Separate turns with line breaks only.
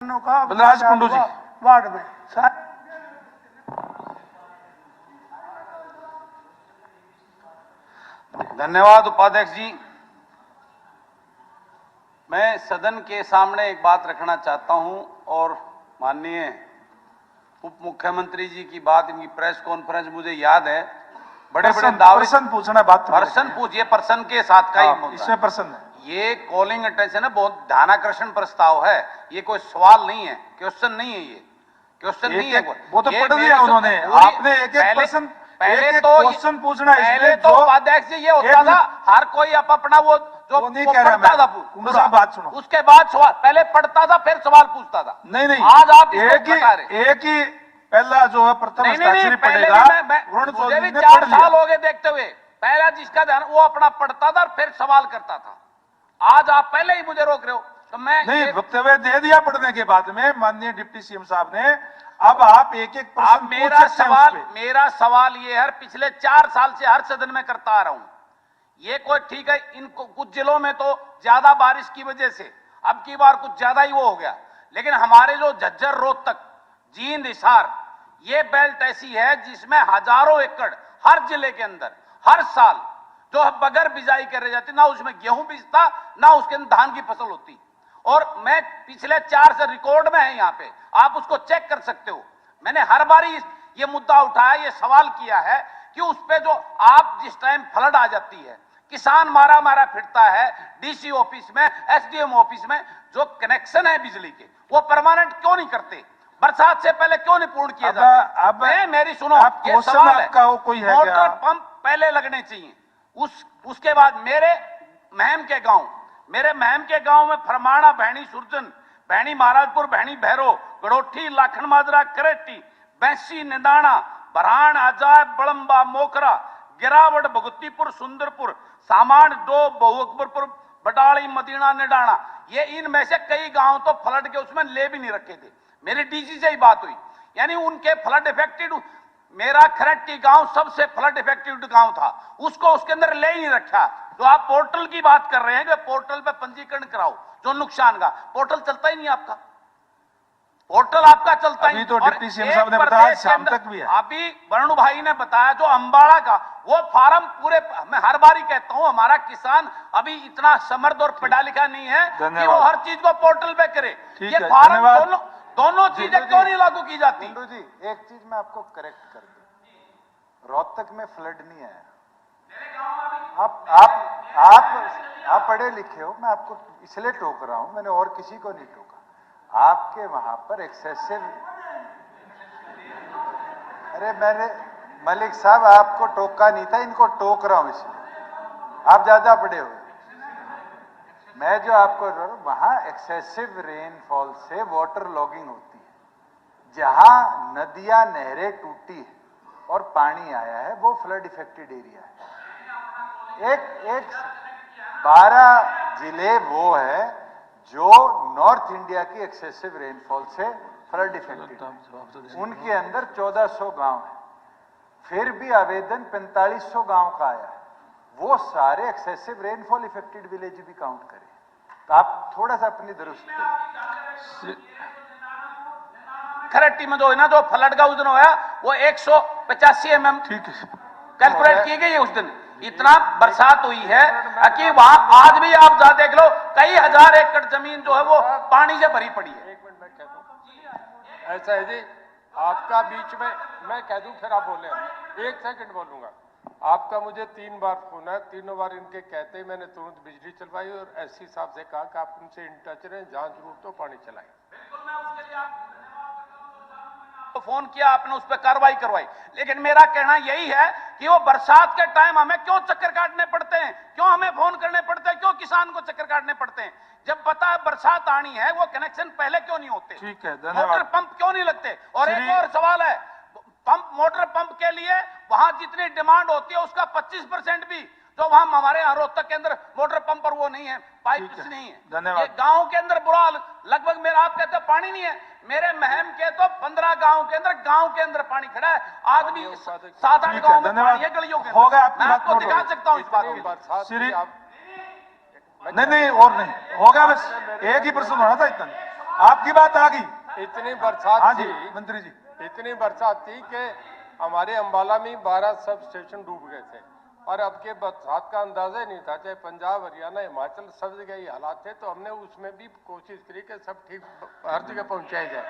बलराज कुंडू जी
ward में
धन्यवाद उपाध्यक्ष जी। मैं सदन के सामने एक बात रखना चाहता हूं और माननीय उप मुख्यमंत्री जी की बात, इनकी प्रेस कॉन्फ्रेंस मुझे याद है। बड़े बड़े दावे,
पर्सन पूछना बात,
पर्सन पूछिए, पर्सन के साथ का ही
इसमें पर्सन है।
ये कॉलिंग अटेंशन है, बहुत ध्यानाकर्षण प्रस्ताव है, ये कोई सवाल नहीं है, क्वेश्चन नहीं है, ये क्वेश्चन नहीं है।
वो तो पढ़ दिया उन्होंने, आपने एक एक पर्सन
पहले तो
क्वेश्चन पूछना,
पहले तो उपाध्यक्ष जी ये होता था हर कोई अपना वो जो
नहीं कह रहा
पढ़ता था
पूरा बात सुनो,
उसके बाद सवाल पहले पढ़ता था फिर सवाल पूछता था।
नहीं
आज आप
एक ही पहला जो है प्रथम हस्ताक्षरी पढ़ेगा।
मुझे भी 4 साल हो गए देखते हुए, पहला जिसका ध्यान वो अपना पढ़ता था फिर सवाल करता था। आज आप पहले ही मुझे रोक रहे हो, तो मैं
नहीं, वक्तव्य दे दिया पढ़ने के बाद में माननीय डिप्टी सीएम साहब ने। अब आप एक एक प्रश्न
मेरा सवाल ये है, पिछले 4 साल से हर सदन में करता आ रहा हूं। ये कोई ठीक है, इनको कुछ जिलों में तो ज्यादा बारिश की वजह से अब की बार कुछ ज्यादा ही वो हो गया, लेकिन हमारे जो झज्जर, रोहतक, जींद, हिसार, ये बेल्ट ऐसी है जिसमें हजारों एकड़ हर जिले के अंदर हर साल जो बगैर बिजाई कर रह जाती, ना उसमें गेहूं बीजता ना उसके अंदर धान की फसल होती। और मैं पिछले 4 से रिकॉर्ड में है यहाँ पे, आप उसको चेक कर सकते हो। मैंने हर बारी ये मुद्दा उठाया, ये सवाल किया है कि उस पे जो आप जिस टाइम फ्लड आ जाती है, किसान मारा मारा फिरता है, डीसी ऑफिस में, एसडीएम ऑफिस में जो कनेक्शन है बिजली के वो परमानेंट क्यों नहीं करते? बरसात से पहले क्यों नहीं पूर्ण किए जाते?
अब
मेरी सुनो, ये सवाल है, मोटर पंप पहले लगने चाहिए। उसके बाद मेरे महम के गांव में फरमाना, भैणी सुरजन, भैणी महाराजपुर, भैणी भैरो, गड़ोठी, लाखन माजरा, करेटी, बैंसी, निदाना, बरहान, अजायब, बड़ंबा, मोखरा, गिरावट, भगुतीपुर, सुंदरपुर, सामान, डो, बहु अकबरपुर, बटाली, मदीना, निडाना, ये इनमें से कई गांव तो फ्लड के उसमें ले भी नहीं रखे थे। मेरी डीसी से ही बात हुई, यानी उनके फ्लड इफेक्टेड, मेरा खरट्टी गांव सबसे फ्लड इफेक्टेड गांव था, उसको उसके अंदर ले ही नहीं रखा। जो आप पोर्टल की बात कर रहे हैं कि पोर्टल पे पंजीकरण कराओ, जो नुकसान का पोर्टल चलता ही नहीं आपका, पोर्टल आपका चलता ही।
तो डिप्टी सीएम साहब ने बताया शाम तक भी है।
अभी वरुण भाई ने बताया जो अंबाड़ा का वो फार्म पूरे, मैं हर बार ही कहता हूं हमारा किसान अभी इतना समर्थ और पढ़ा लिखा नहीं है कि वो हर चीज को पोर्टल पे करे। ये फार्म दोनों चीजें क्यों नहीं लागू की जाती?
कुंडू जी, एक चीज मैं आपको करेक्ट कर दूं, रोहतक में फ्लड नहीं आया। आप पढ़े लिखे हो, मैं आपको इसलिए टोक रहा हूं, मैंने और किसी को नहीं टोका। आपके वहां पर एक्सेसिव, अरे मैंने मलिक साहब आपको टोका नहीं था, इनको टोक रहा हूं इसलिए, आप ज्यादा पढ़े हो। मैं जो आपको वहां एक्सेसिव रेनफॉल से वाटर लॉगिंग होती है, जहां नदियां, नहरें टूटी है और पानी आया है वो फ्लड इफेक्टेड एरिया है। एक 12 जिले वो है जो नॉर्थ इंडिया की एक्सेसिव रेनफॉल से फ्लड इफेक्टेड, उनके अंदर 1400 गांव है, फिर भी आवेदन 4500 गांव का आया है। वो सारे एक्सेसिव रेनफॉल इफेक्टेड विलेज भी काउंट करें, तो आप थोड़ा सा अपनी दुरुस्त करें।
खरट्टी में जो है ना, जो फ्लड का उस दिन होया वो 185 mm
ठीक है
कैलकुलेट की गई है। उस दिन इतना बरसात हुई है कि वहां आज भी आप जा देख लो, कई हजार एकड़ जमीन जो है वो पानी से भरी पड़ी है।
1 मिनट मैं कह दूं, ऐसा है जी, आपका बीच में मैं कह दूं फिर आप बोले, 1 सेकंड बोलूंगा। आपका मुझे 3 बार फोन है, तीनों बार इनके कहते ही मैंने तुरंत बिजली चलवाई और एससी साहब से कहा कि आप उनसे इन टच रहें, जहां जरूरत हो पानी चलाएं।
तो फोन किया आपने, उस पर कार्रवाई करवाई, लेकिन मेरा कहना यही है कि वो बरसात के टाइम हमें क्यों चक्कर काटने पड़ते हैं, क्यों हमें फोन करने पड़ते हैं, क्यों किसान को चक्कर काटने पड़ते हैं? जब पता है बरसात आनी है, वो कनेक्शन पहले क्यों नहीं होते?
ठीक है,
मोटर पंप क्यों नहीं लगते? और एक और सवाल है, पंप, मोटर पंप के लिए वहां जितनी डिमांड होती है उसका 25% भी जो वहां हमारे यहाँ रोहतक के अंदर मोटर पंप पर वो नहीं है, पाइप्स नहीं है।
धन्यवाद।
गांव के अंदर बुरा लगभग, मेरा आप कहते हैं पानी नहीं है, मेरे महम के तो 15 गांव के अंदर पानी खड़ा है, आज भी 7-8 गांव में पानी है गलियों के अंदर। मैं आपको दिखा सकता हूं इस बात को।
नहीं और नहीं होगा, बस एक ही प्रश्न होना था इतना। आपकी बात आ गई।
इतनी बरसात
हाँ जी
थी,
मंत्री जी,
इतनी बरसात थी कि हमारे अंबाला में 12 सब स्टेशन डूब गए थे और अब के बरसात का अंदाजा ही नहीं था। चाहे पंजाब, हरियाणा, हिमाचल सब जगह ये हालात थे, तो हमने उसमें भी कोशिश करी कि सब ठीक हर जगह पहुंचाया जाए।